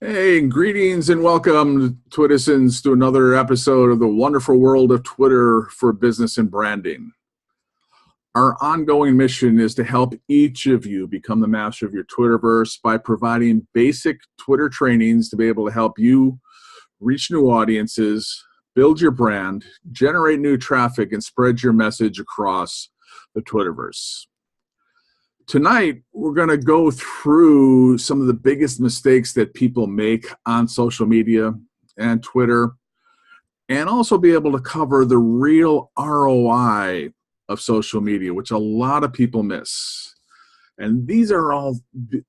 Hey, greetings and welcome, Twitizens, to another episode of the wonderful world of Twitter for business and branding. Our ongoing mission is to help each of you become the master of your Twitterverse by providing basic Twitter trainings to be able to help you reach new audiences, build your brand, generate new traffic, and spread your message across the Twitterverse. Tonight, we're going to go through some of the biggest mistakes that people make on social media and Twitter, and also be able to cover the real ROI of social media, which a lot of people miss. And these are all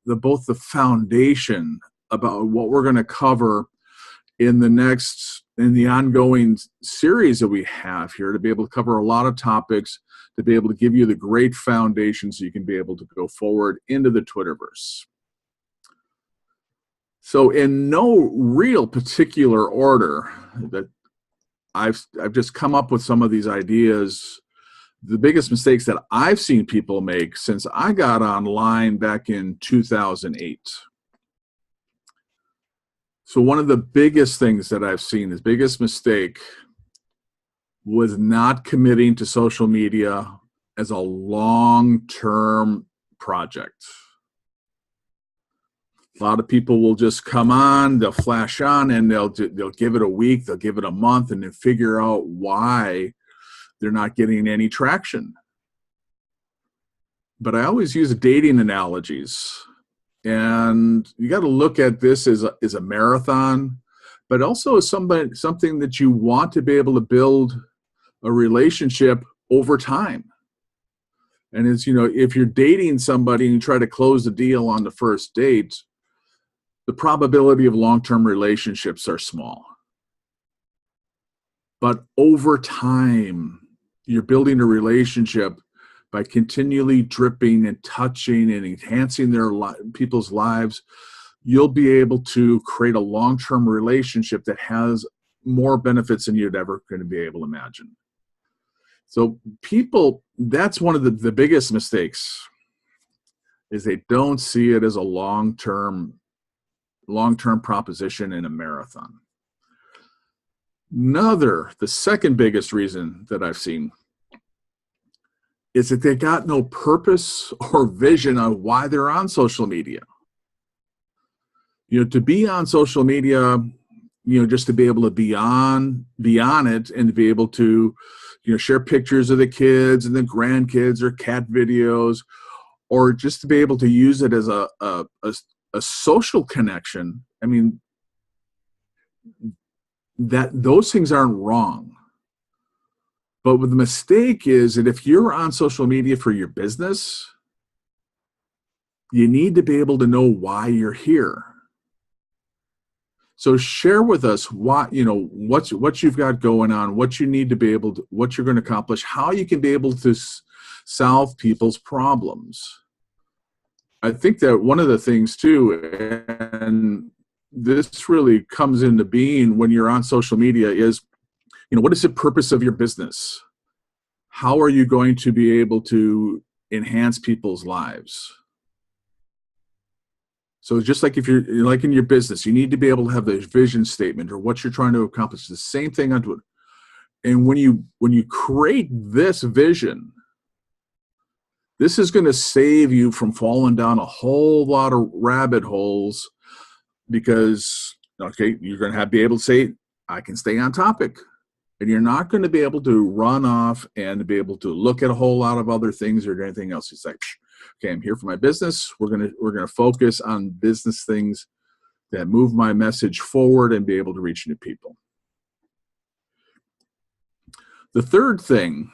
both the foundation about what we're going to cover in the ongoing series that we have here, to be able to cover a lot of topics, to be able to give you the great foundation so you can be able to go forward into the Twitterverse. So in no real particular order, that I've just come up with some of these ideas, the biggest mistakes that I've seen people make since I got online back in 2008. So one of the biggest things that I've seen, the biggest mistake, was not committing to social media as a long-term project. A lot of people will just come on, they'll flash on, and they'll give it a week, they'll give it a month, and then figure out why they're not getting any traction. But I always use dating analogies. And you got to look at this as a marathon, but also as something that you want to be able to build a relationship over time. And it's, if you're dating somebody and you try to close the deal on the first date, the probability of long-term relationships are small. But over time, you're building a relationship by continually dripping and touching and enhancing people's lives. You'll be able to create a long-term relationship that has more benefits than you'd ever going to be able to imagine. So people, that's one of the biggest mistakes, is they don't see it as a long-term proposition in a marathon. The second biggest reason that I've seen is that they got no purpose or vision on why they're on social media. To be on social media, just to be able to be on it and to be able to, share pictures of the kids and the grandkids or cat videos, or just to be able to use it as a social connection. I mean, those things aren't wrong. But the mistake is that if you're on social media for your business, you need to be able to know why you're here. So share with us what you've got going on, what you need to be able to, what you're going to accomplish, how you can be able to solve people's problems. I think that one of the things too, and this really comes into being when you're on social media, is, what is the purpose of your business? How are you going to be able to enhance people's lives? So just like if you're like in your business, you need to be able to have the vision statement or what you're trying to accomplish. The same thing on Twitter. And when you create this vision, this is going to save you from falling down a whole lot of rabbit holes, because, you're going to be able to say, I can stay on topic. And you're not going to be able to run off and be able to look at a whole lot of other things or anything else. It's like, okay, I'm here for my business. We're gonna focus on business things that move my message forward and be able to reach new people. The third thing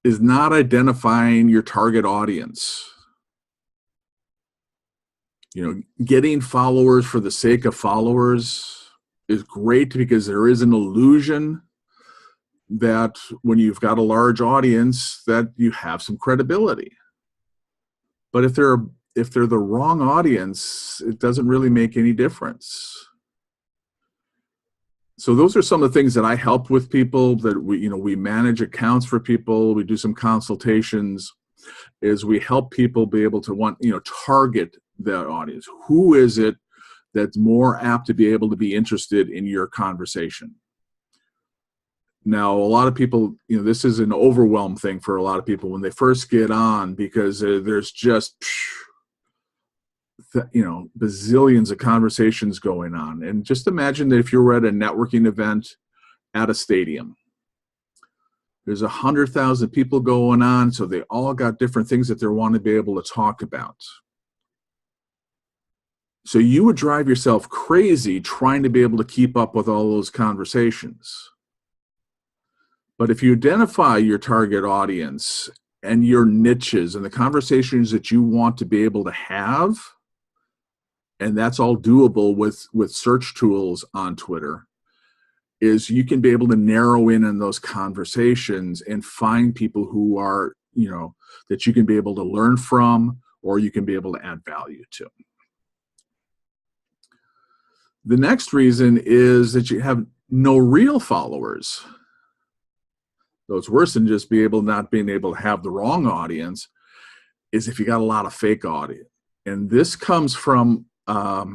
is not identifying your target audience. Getting followers for the sake of followers is great, because there is an illusion that when you've got a large audience that you have some credibility. But if they're the wrong audience, it doesn't really make any difference. So those are some of the things that I help with people, that we manage accounts for people. We do some consultations, is we help people be able to target that audience. Who is it that's more apt to be able to be interested in your conversation. Now, a lot of people, this is an overwhelm thing for a lot of people when they first get on, because there's just, bazillions of conversations going on. And just imagine that if you were at a networking event at a stadium, there's 100,000 people going on, so they all got different things that they want to be able to talk about. So you would drive yourself crazy trying to be able to keep up with all those conversations. But if you identify your target audience and your niches and the conversations that you want to be able to have, and that's all doable with search tools on Twitter, is you can be able to narrow in on those conversations and find people who are, that you can be able to learn from, or you can be able to add value to. The next reason is that you have no real followers. So it's worse than just not being able to have the wrong audience, is if you got a lot of fake audience. And this comes from a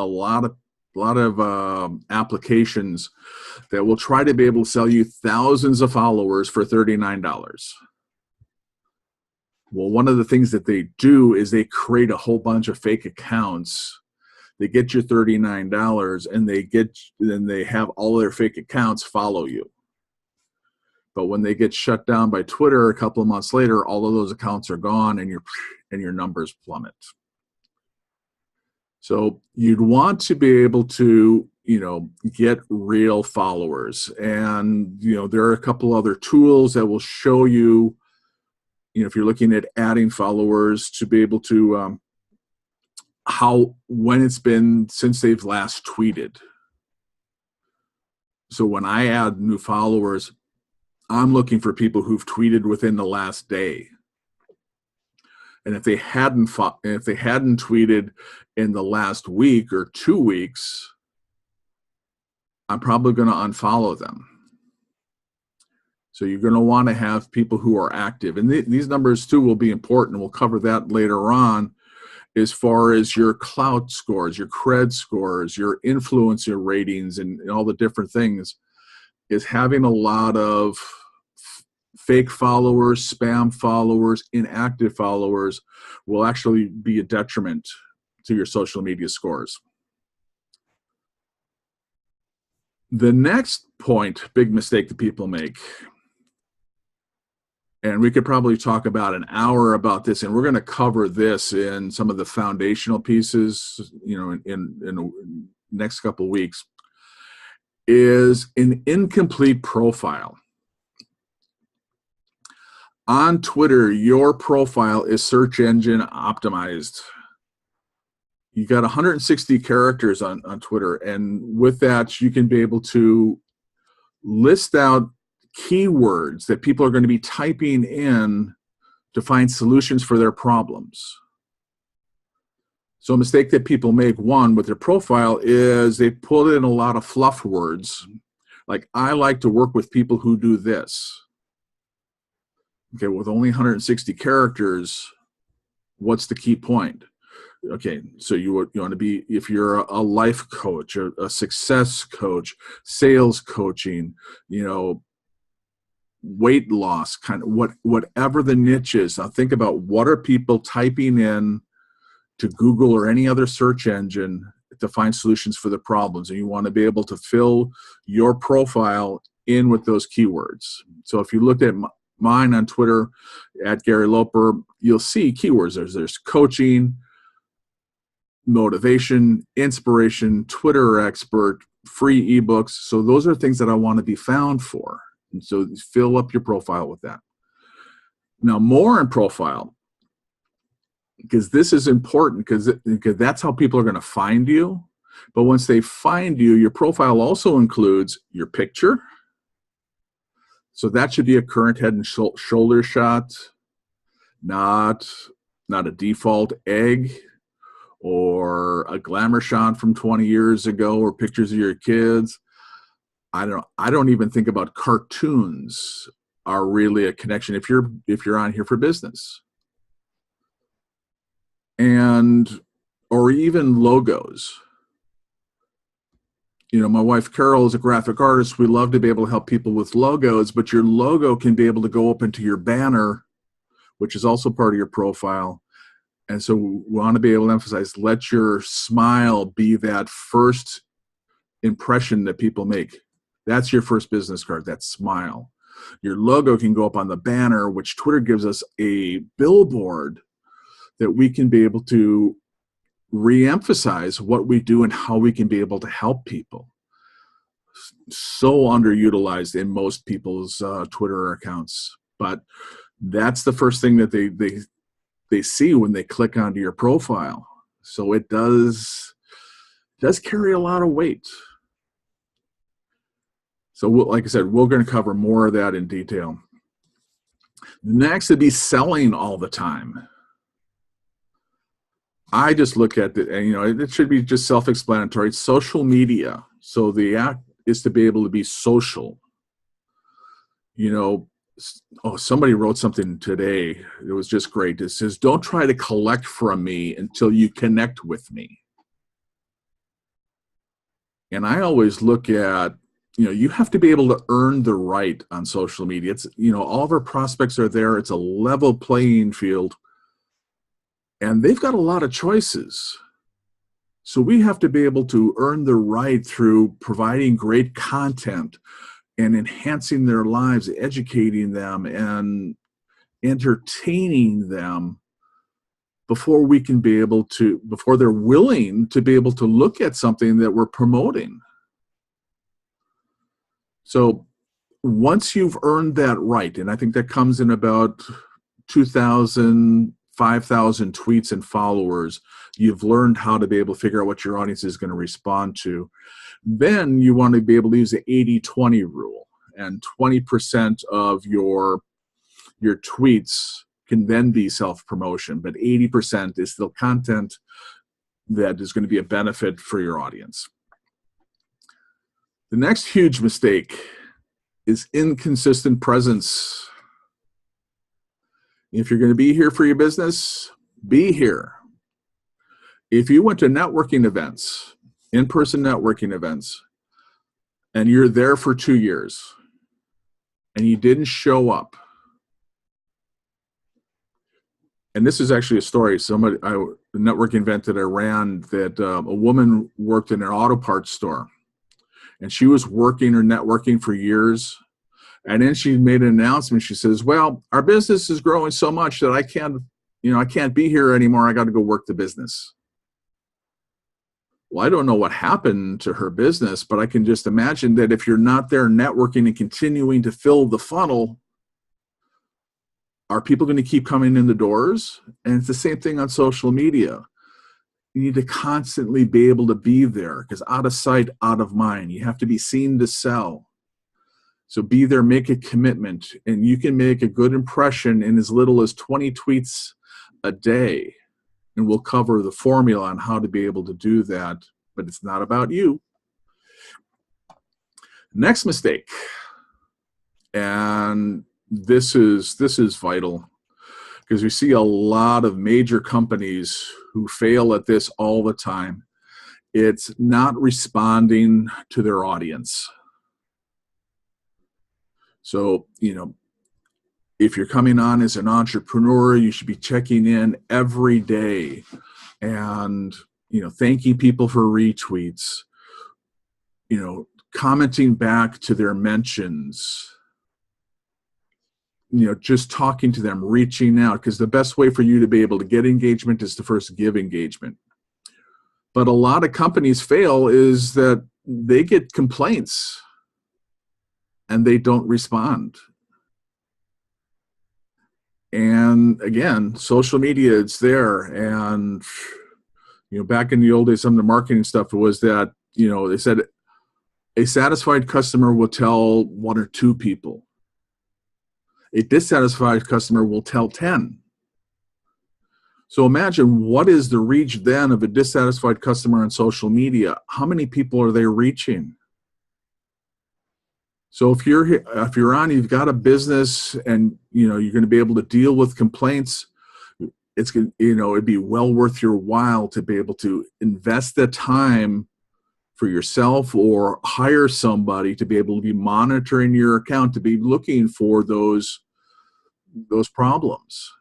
lot of applications that will try to be able to sell you thousands of followers for $39. Well, one of the things that they do is they create a whole bunch of fake accounts. They get your $39, and then they have all their fake accounts follow you. But when they get shut down by Twitter a couple of months later, all of those accounts are gone, and your numbers plummet. So you'd want to be able to, get real followers. And, there are a couple other tools that will show you, if you're looking at adding followers, to be able to, when it's been since they've last tweeted. So when I add new followers, I'm looking for people who've tweeted within the last day. And if they hadn't tweeted in the last week or 2 weeks, I'm probably going to unfollow them. So you're going to want to have people who are active. And these numbers too will be important. We'll cover that later on, as far as your clout scores, your cred scores, your influencer ratings, and all the different things. Is having a lot of fake followers, spam followers, inactive followers will actually be a detriment to your social media scores. The next point, big mistake that people make, and we could probably talk about an hour about this, and we're going to cover this in some of the foundational pieces, in the next couple of weeks, is an incomplete profile. On Twitter, your profile is search engine optimized. You got 160 characters on Twitter, and with that, you can be able to list out keywords that people are going to be typing in to find solutions for their problems. So a mistake that people make, one, with their profile, is they put in a lot of fluff words, like, I like to work with people who do this. Okay, with only 160 characters, what's the key point? Okay, so you want to be, if you're a life coach, or a success coach, sales coaching, weight loss, kind of whatever the niche is. Now think about, what are people typing in to Google or any other search engine to find solutions for the problems, and you want to be able to fill your profile in with those keywords. So if you looked at mine on Twitter at Gary Loper, you'll see keywords. There's coaching, motivation, inspiration, Twitter expert, free ebooks. So those are things that I want to be found for. And so fill up your profile with that. Now, more in profile, because this is important, because that's how people are going to find you. But once they find you, your profile also includes your picture. So that should be a current head and shoulder shot, not a default egg or a glamour shot from 20 years ago, or pictures of your kids. I don't even think about cartoons are really a connection if you're on here for business. And or even logos. My wife Carol is a graphic artist. We love to be able to help people with logos, but your logo can be able to go up into your banner, which is also part of your profile. And so we want to be able to emphasize, let your smile be that first impression that people make. That's your first business card, that smile. Your logo can go up on the banner, which Twitter gives us a billboard that we can be able to re-emphasize what we do and how we can be able to help people. So underutilized in most people's Twitter accounts, but that's the first thing that they see when they click onto your profile. So it does carry a lot of weight. So like I said, we're going to cover more of that in detail. Next would be selling all the time. I just look at it, and it should be just self-explanatory. It's social media. So the act is to be able to be social. Somebody wrote something today. It was just great. It says, don't try to collect from me until you connect with me. And I always look at, you have to be able to earn the right on social media. It's, all of our prospects are there. It's a level playing field. And they've got a lot of choices. So we have to be able to earn the right through providing great content and enhancing their lives, educating them, and entertaining them before they're willing to be able to look at something that we're promoting. So once you've earned that right, and I think that comes in about 2,000, 5,000 tweets and followers, you've learned how to be able to figure out what your audience is going to respond to. Then you want to be able to use the 80-20 rule, and 20% of your tweets can then be self-promotion, but 80% is still content that is going to be a benefit for your audience. The next huge mistake is inconsistent presence. If you're going to be here for your business, be here. If you went to networking events, in-person networking events, and you're there for 2 years, and you didn't show up, and this is actually a story. A networking event that I ran, that a woman worked in an auto parts store, and she was working or networking for years. And then she made an announcement. She says, well, our business is growing so much that I can't be here anymore. I got to go work the business. Well, I don't know what happened to her business, but I can just imagine that if you're not there networking and continuing to fill the funnel, are people going to keep coming in the doors? And it's the same thing on social media. You need to constantly be able to be there, because out of sight, out of mind. You have to be seen to sell. So be there, make a commitment, and you can make a good impression in as little as 20 tweets a day. And we'll cover the formula on how to be able to do that, but it's not about you. Next mistake, and this is vital, because we see a lot of major companies who fail at this all the time. It's not responding to their audience. So, if you're coming on as an entrepreneur, you should be checking in every day and, thanking people for retweets, commenting back to their mentions, just talking to them, reaching out, because the best way for you to be able to get engagement is to first give engagement. But a lot of companies fail is that they get complaints and they don't respond. And again, social media, it's there. And, back in the old days, some of the marketing stuff was that, they said a satisfied customer will tell 1 or 2 people. A dissatisfied customer will tell 10. So imagine, what is the reach then of a dissatisfied customer on social media? How many people are they reaching? So if you're on, you've got a business, and you're going to be able to deal with complaints, it'd be well worth your while to be able to invest the time for yourself, or hire somebody to be able to be monitoring your account, to be looking for those problems.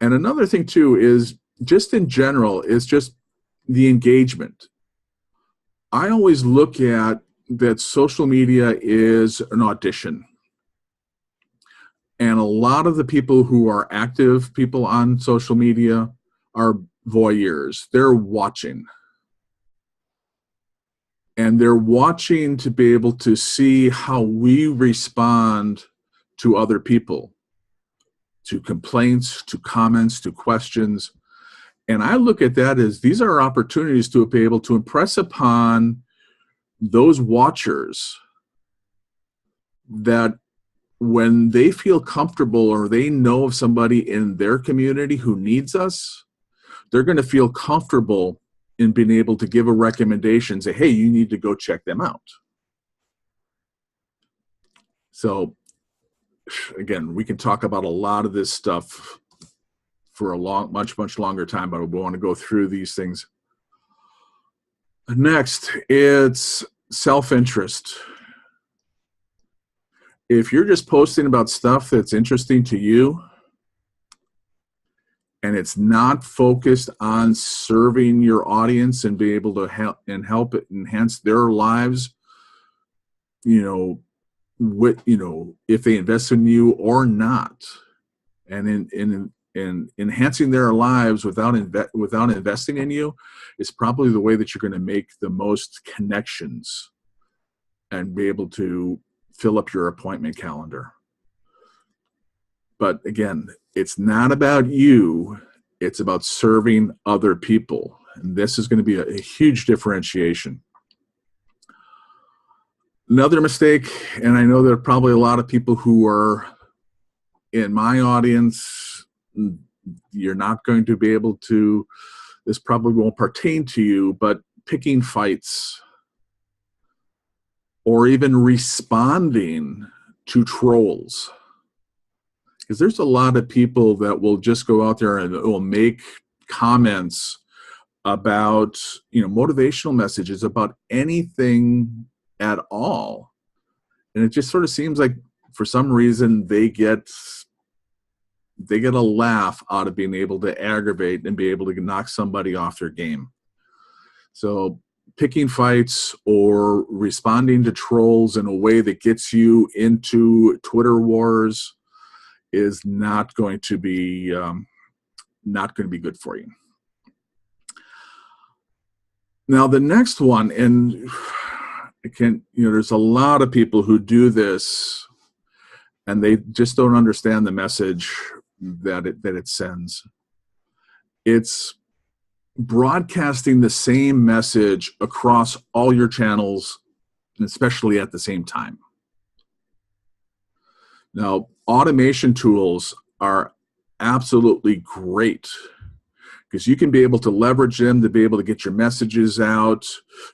And another thing too is just in general is just the engagement. I always look at that social media is an audition. And a lot of the people who are active people on social media are voyeurs. They're watching. And they're watching to be able to see how we respond to other people, to complaints, to comments, to questions. And I look at that as these are opportunities to be able to impress upon those watchers that when they feel comfortable or they know of somebody in their community who needs us, they're going to feel comfortable in being able to give a recommendation, say, hey, you need to go check them out. So again, we can talk about a lot of this stuff for a much longer time, but we want to go through these things. Next, it's self-interest. If you're just posting about stuff that's interesting to you and it's not focused on serving your audience and be able to help enhance their lives, if they invest in you or not, and in enhancing their lives without investing in you is probably the way that you're going to make the most connections and be able to fill up your appointment calendar. But again, it's not about you, it's about serving other people. And this is going to be a huge differentiation. Another mistake, and I know there are probably a lot of people who are in my audience, you're not going to be able to, this probably won't pertain to you, but picking fights or even responding to trolls. Because there's a lot of people that will just go out there and will make comments about, motivational messages about anything at all. And it just sort of seems like for some reason they get a laugh out of being able to aggravate and be able to knock somebody off their game. So picking fights or responding to trolls in a way that gets you into Twitter wars is not going to be good for you. Now the next one, and there's a lot of people who do this and they just don't understand the message that it sends. It's broadcasting the same message across all your channels, especially at the same time. Now, automation tools are absolutely great because you can be able to leverage them to be able to get your messages out,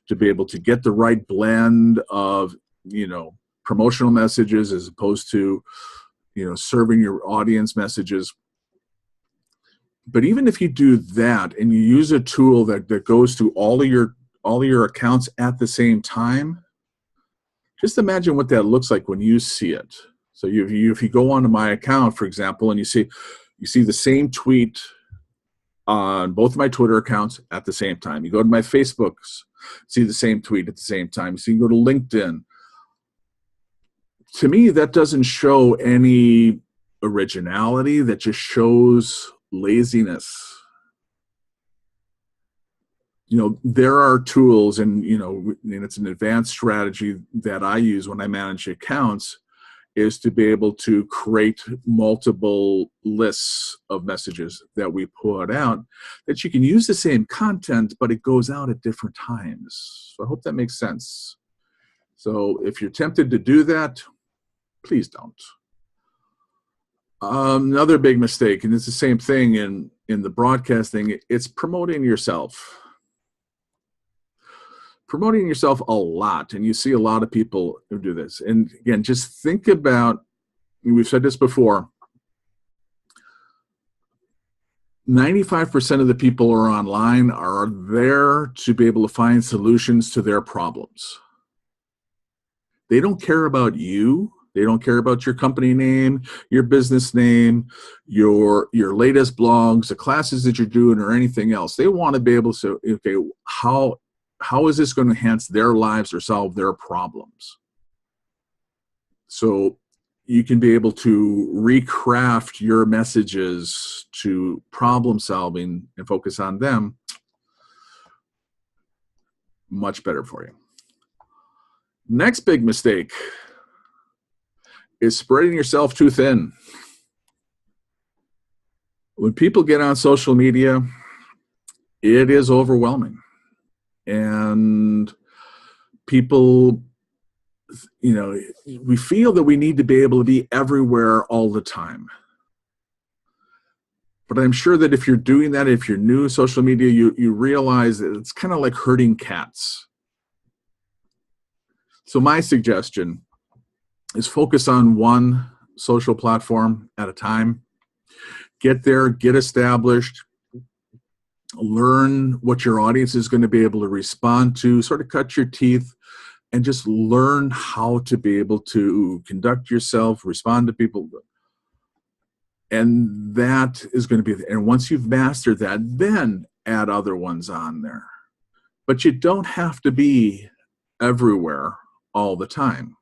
to be able to get the right blend of, promotional messages as opposed to, serving your audience messages. But even if you do that and you use a tool that goes to all of your accounts at the same time, just imagine what that looks like when you see it. So if you go onto my account, for example, and you see the same tweet on both of my Twitter accounts at the same time. You go to my Facebooks, see the same tweet at the same time. So you can go to LinkedIn. To me, that doesn't show any originality. That just shows laziness. There are tools, and it's an advanced strategy that I use when I manage accounts, is to be able to create multiple lists of messages that we put out that you can use the same content, but it goes out at different times. So I hope that makes sense. So if you're tempted to do that, please don't. Another big mistake, and it's the same thing in the broadcasting, it's promoting yourself. Promoting yourself a lot, and you see a lot of people who do this. And again, just think about, we've said this before, 95% of the people who are online are there to be able to find solutions to their problems. They don't care about you. They don't care about your company name, your business name, your latest blogs, the classes that you're doing, or anything else. They want to be able to say, okay, how is this going to enhance their lives or solve their problems? So you can be able to recraft your messages to problem solving and focus on them. Much better for you. Next big mistake is spreading yourself too thin. When people get on social media, it is overwhelming. And people, we feel that we need to be able to be everywhere all the time. But I'm sure that if you're doing that, if you're new to social media, you realize that it's kind of like herding cats. So my suggestion is focus on one social platform at a time. Get there, get established, learn what your audience is going to be able to respond to, sort of cut your teeth, and just learn how to be able to conduct yourself, respond to people. And that is going to be, and once you've mastered that, then add other ones on there. But you don't have to be everywhere all the time.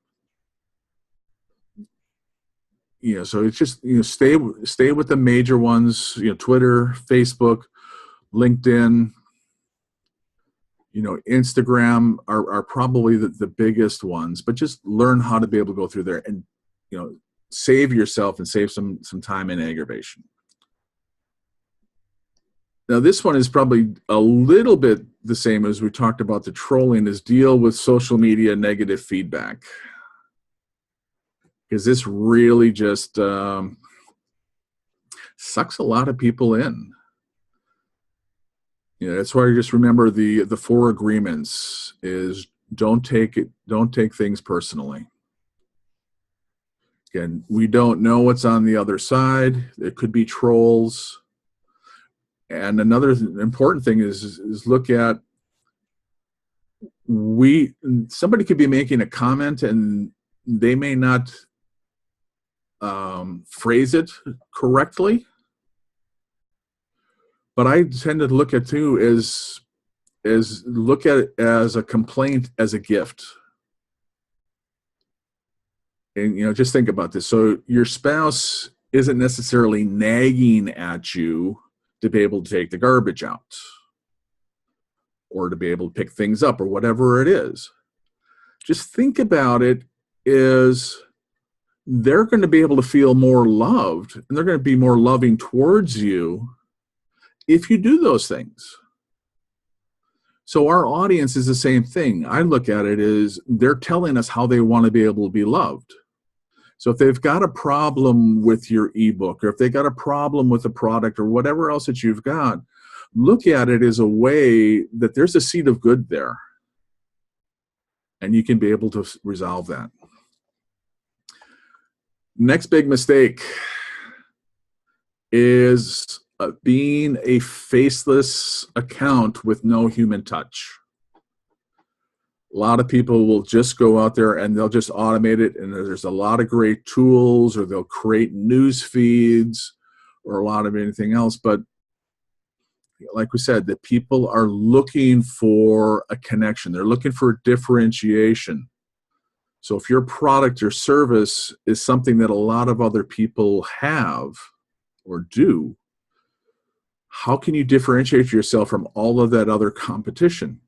So it's just, stay with the major ones, Twitter, Facebook, LinkedIn, Instagram are probably the biggest ones, but just learn how to be able to go through there and, save yourself and save some time and aggravation. Now, this one is probably a little bit the same as we talked about the trolling, is deal with social media negative feedback. Because this really just sucks a lot of people in. That's why I just remember the 4 agreements is don't take things personally. Again, we don't know what's on the other side. There could be trolls. And another important thing is look at, somebody could be making a comment and they may not phrase it correctly. But I tend to look at too is look at it as a complaint, as a gift. And just think about this. So your spouse isn't necessarily nagging at you to be able to take the garbage out or to be able to pick things up or whatever it is. Just think about it as they're going to be able to feel more loved and they're going to be more loving towards you if you do those things. So our audience is the same thing. I look at it as they're telling us how they want to be able to be loved. So if they've got a problem with your ebook, or if they've got a problem with a product or whatever else that you've got, look at it as a way that there's a seed of good there. And you can be able to resolve that. Next big mistake is being a faceless account with no human touch. A lot of people will just go out there and they'll just automate it, and there's a lot of great tools, or they'll create news feeds or a lot of anything else. But like we said, the people are looking for a connection. They're looking for differentiation. So if your product or service is something that a lot of other people have or do, how can you differentiate yourself from all of that other competition?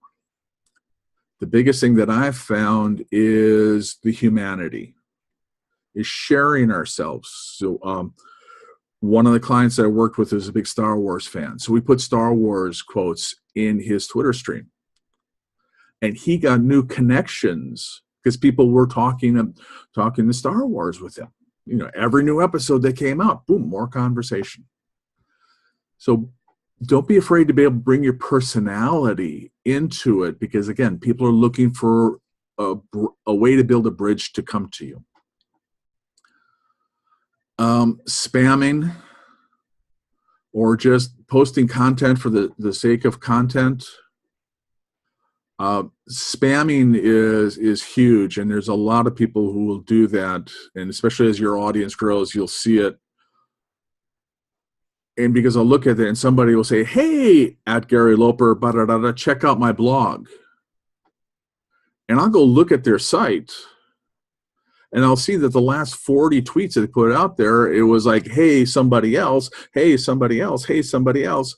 The biggest thing that I've found is the humanity, is sharing ourselves. So one of the clients that I worked with is a big Star Wars fan. So we put Star Wars quotes in his Twitter stream. And he got new connections because people were talking to Star Wars with him. Every new episode that came out, boom, more conversation. So don't be afraid to be able to bring your personality into it, because again, people are looking for a way to build a bridge to come to you. Spamming or just posting content for the sake of content. Spamming is huge, and there's a lot of people who will do that, and especially as your audience grows, you'll see it. And because I'll look at it and somebody will say, hey, at Gary Loper, check out my blog. And I'll go look at their site, and I'll see that the last 40 tweets that they put out there, it was like, hey, somebody else, hey, somebody else, hey, somebody else.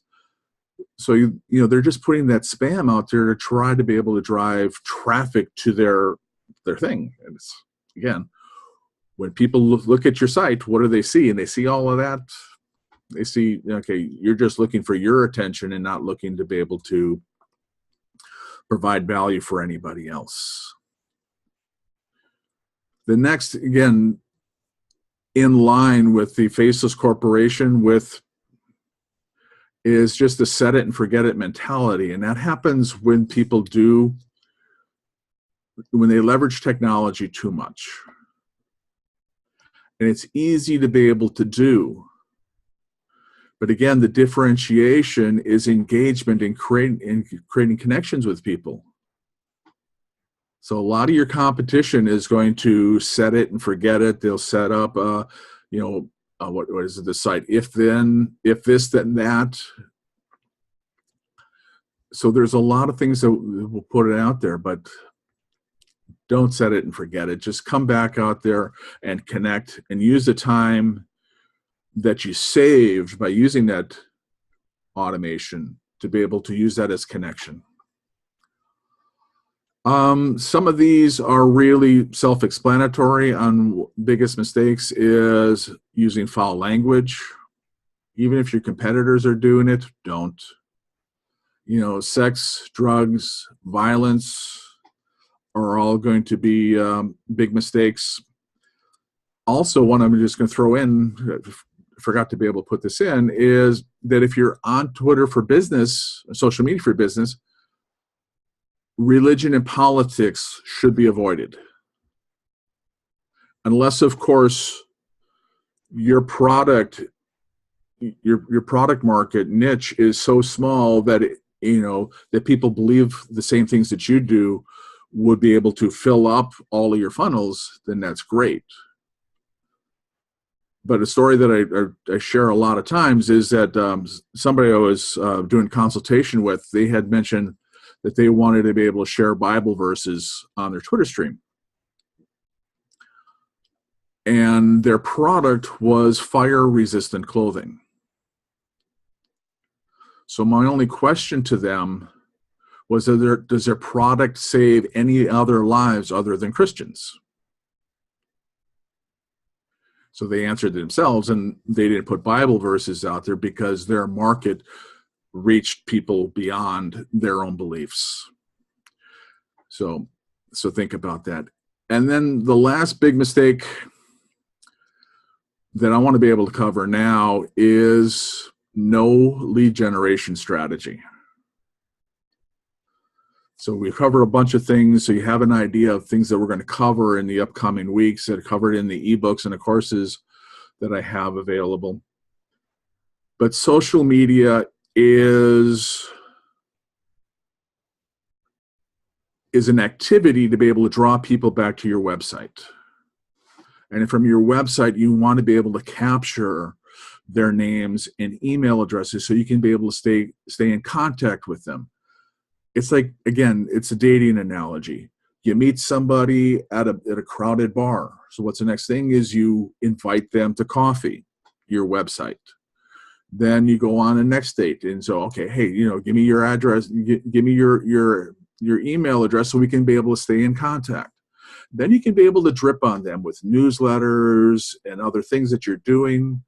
So, you know, they're just putting that spam out there to try to be able to drive traffic to their thing. And it's, again, when people look at your site, what do they see? And they see all of that. They see, okay, you're just looking for your attention and not looking to be able to provide value for anybody else. The next, again, in line with the faceless corporation is just the set it and forget it mentality. And that happens when people when they leverage technology too much. And it's easy to be able to do. But again, the differentiation is engagement in creating connections with people. So a lot of your competition is going to set it and forget it. They'll set up, what is it, the site, if then, if this, then that. So there's a lot of things that will put it out there, but don't set it and forget it. Just come back out there and connect and use the time that you saved by using that automation to be able to use that as connection. Some of these are really self-explanatory. On biggest mistakes is using foul language. Even if your competitors are doing it, don't. You know, sex, drugs, violence are all going to be big mistakes. Also, one I'm just going to throw in, forgot to be able to put this in, is that if you're on Twitter for business, social media for business, religion and politics should be avoided. Unless, of course, your product market niche is so small that that people believe the same things that you do would be able to fill up all of your funnels, then that's great. But a story that I share a lot of times is that somebody I was doing consultation with, they had mentioned that they wanted to be able to share Bible verses on their Twitter stream. And their product was fire-resistant clothing. So my only question to them was, does their product save any other lives other than Christians? So they answered themselves, and they didn't put Bible verses out there because their market reached people beyond their own beliefs. So think about that. And then the last big mistake that I want to be able to cover now is no lead generation strategy. So we covered a bunch of things, so you have an idea of things that we're going to cover in the upcoming weeks that are covered in the ebooks and the courses that I have available. But social media is an activity to be able to draw people back to your website. And from your website, you want to be able to capture their names and email addresses so you can be able to stay in contact with them. It's like, again, it's a dating analogy. You meet somebody at a crowded bar. So what's the next thing is you invite them to coffee, your website. Then you go on the next date. And so, okay, hey, give me your address, give me your email address so we can be able to stay in contact. Then you can be able to drip on them with newsletters and other things that you're doing.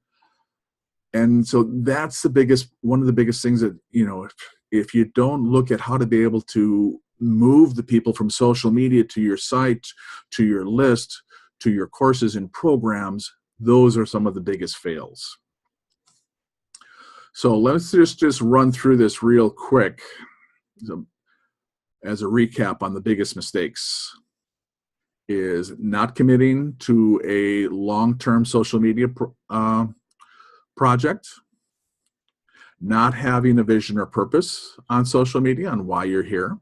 And so that's one of the biggest things that, if you don't look at how to be able to move the people from social media to your site, to your list, to your courses and programs, those are some of the biggest fails. So let's just run through this real quick as a recap on the biggest mistakes. Is not committing to a long-term social media project, not having a vision or purpose on social media on why you're here,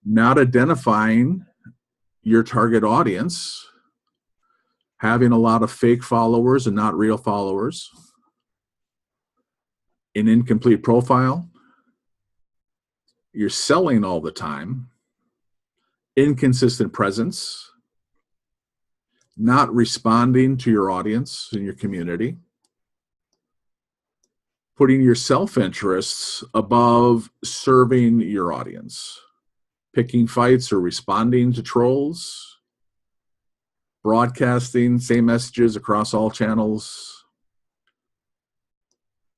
not identifying your target audience, having a lot of fake followers and not real followers, an incomplete profile, you're selling all the time, inconsistent presence, not responding to your audience and your community, putting your self-interests above serving your audience, picking fights or responding to trolls, broadcasting same messages across all channels,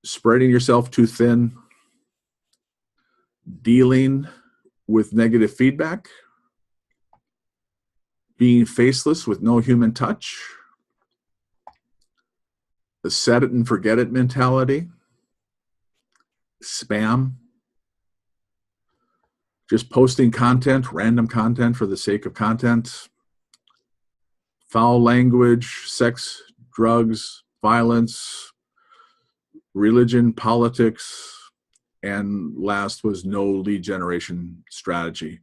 spreading yourself too thin, dealing with negative feedback, being faceless with no human touch, the set it and forget it mentality, spam, just posting content, random content for the sake of content, foul language, sex, drugs, violence, religion, politics, and last was no lead generation strategy.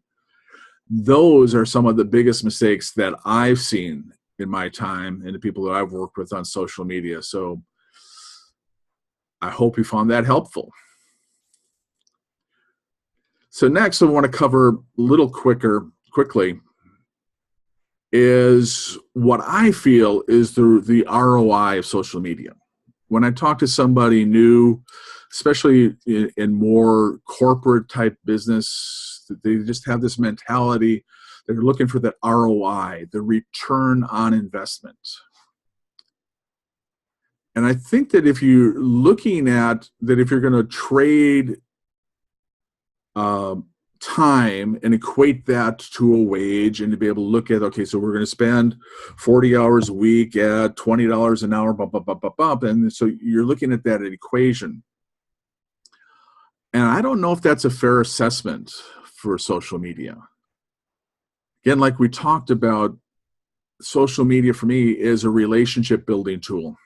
Those are some of the biggest mistakes that I've seen in my time and the people that I've worked with on social media. So I hope you found that helpful. So next I want to cover a little quickly is what I feel is the ROI of social media. When I talk to somebody new, especially in more corporate type business, they just have this mentality. They're looking for that ROI, the return on investment. And I think that if you're looking at that, if you're going to trade time and equate that to a wage and to be able to look at, okay, so we're going to spend 40 hours a week at $20 an hour, bump, bump, bump, bump, bump. And so you're looking at that equation. And I don't know if that's a fair assessment for social media. Again, like we talked about, social media for me is a relationship building tool.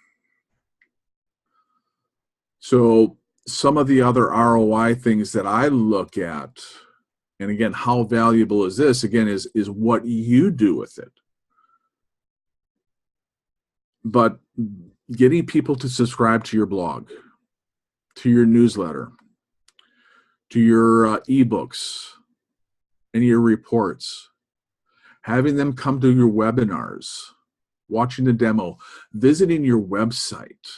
So some of the other ROI things that I look at, and again, how valuable is this, again, is what you do with it. But getting people to subscribe to your blog, to your newsletter, to your ebooks and your reports, having them come to your webinars, watching the demo, visiting your website.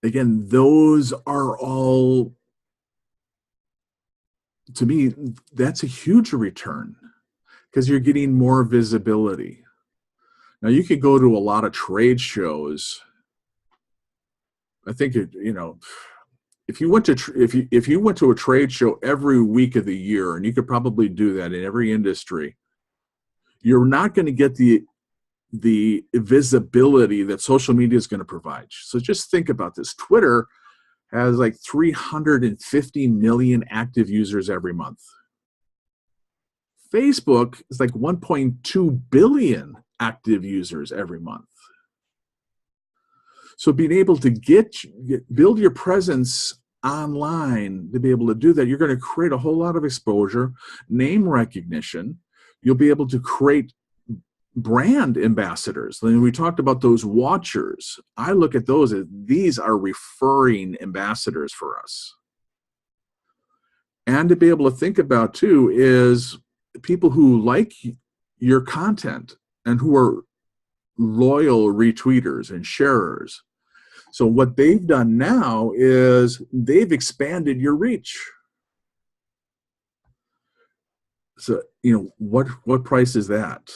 Again, those are all, to me, that's a huge return because you're getting more visibility. Now, you could go to a lot of trade shows. I think, if you went to a trade show every week of the year, and you could probably do that in every industry, you're not going to get the visibility that social media is going to provide. So just think about this. Twitter has like 350 million active users every month. Facebook is like 1.2 billion active users every month. So being able to build your presence online, to be able to do that, you're going to create a whole lot of exposure, name recognition. You'll be able to create brand ambassadors. When we talked about those watchers, I look at those as these are referring ambassadors for us. And to be able to think about too is people who like your content and who are loyal retweeters and sharers. So what they've done now is they've expanded your reach. So, what price is that?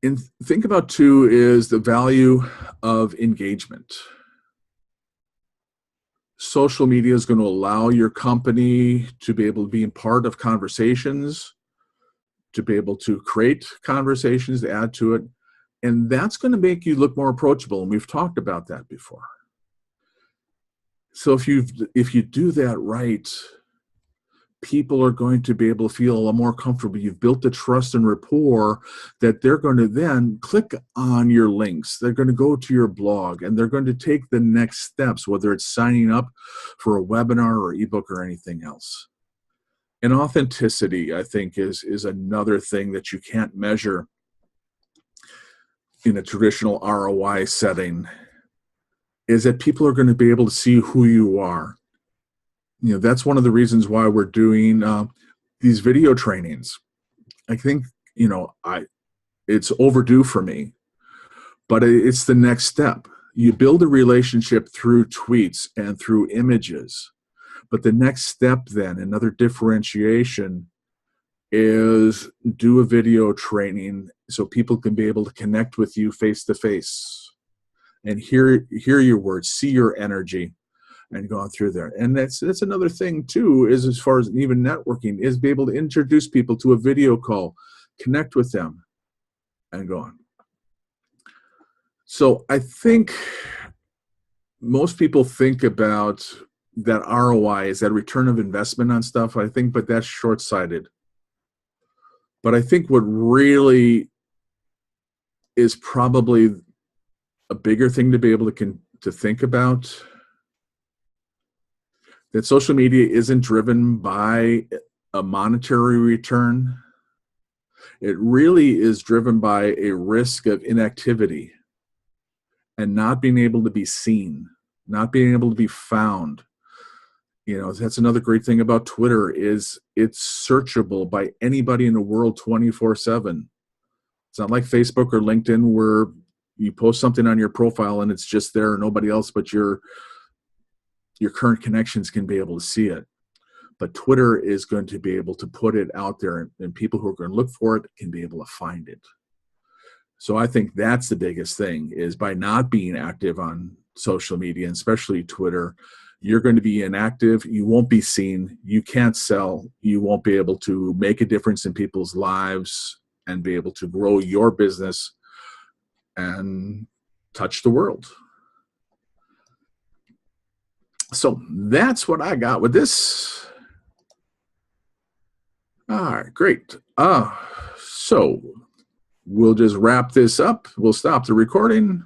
And think about too is the value of engagement. Social media is going to allow your company to be able to be in part of conversations, to be able to create conversations, to add to it. And that's going to make you look more approachable. And we've talked about that before. So if you do that right, people are going to be able to feel a lot more comfortable. You've built the trust and rapport that they're going to then click on your links. They're going to go to your blog, and they're going to take the next steps, whether it's signing up for a webinar or ebook or anything else. And authenticity, I think, is another thing that you can't measure in a traditional ROI setting, is that people are going to be able to see who you are. That's one of the reasons why we're doing these video trainings. I think, it's overdue for me, but it's the next step. You build a relationship through tweets and through images. But the next step then, another differentiation, is do a video training so people can be able to connect with you face to face and hear your words, see your energy, and going through there. And that's another thing too, is as far as even networking, is be able to introduce people to a video call, connect with them, and go on. So I think most people think about that ROI is that return of investment on stuff, I think, but that's short-sighted. But I think what really is probably a bigger thing to be able to think about, that social media isn't driven by a monetary return. It really is driven by a risk of inactivity and not being able to be seen, not being able to be found. That's another great thing about Twitter, is it's searchable by anybody in the world 24/7. It's not like Facebook or LinkedIn where you post something on your profile and it's just there, nobody else but your current connections can be able to see it. But Twitter is going to be able to put it out there, and people who are going to look for it can be able to find it. So I think that's the biggest thing, is by not being active on social media, and especially Twitter, you're going to be inactive. You won't be seen. You can't sell. You won't be able to make a difference in people's lives and be able to grow your business and touch the world. So that's what I got with this. All right, great. So we'll just wrap this up. We'll stop the recording.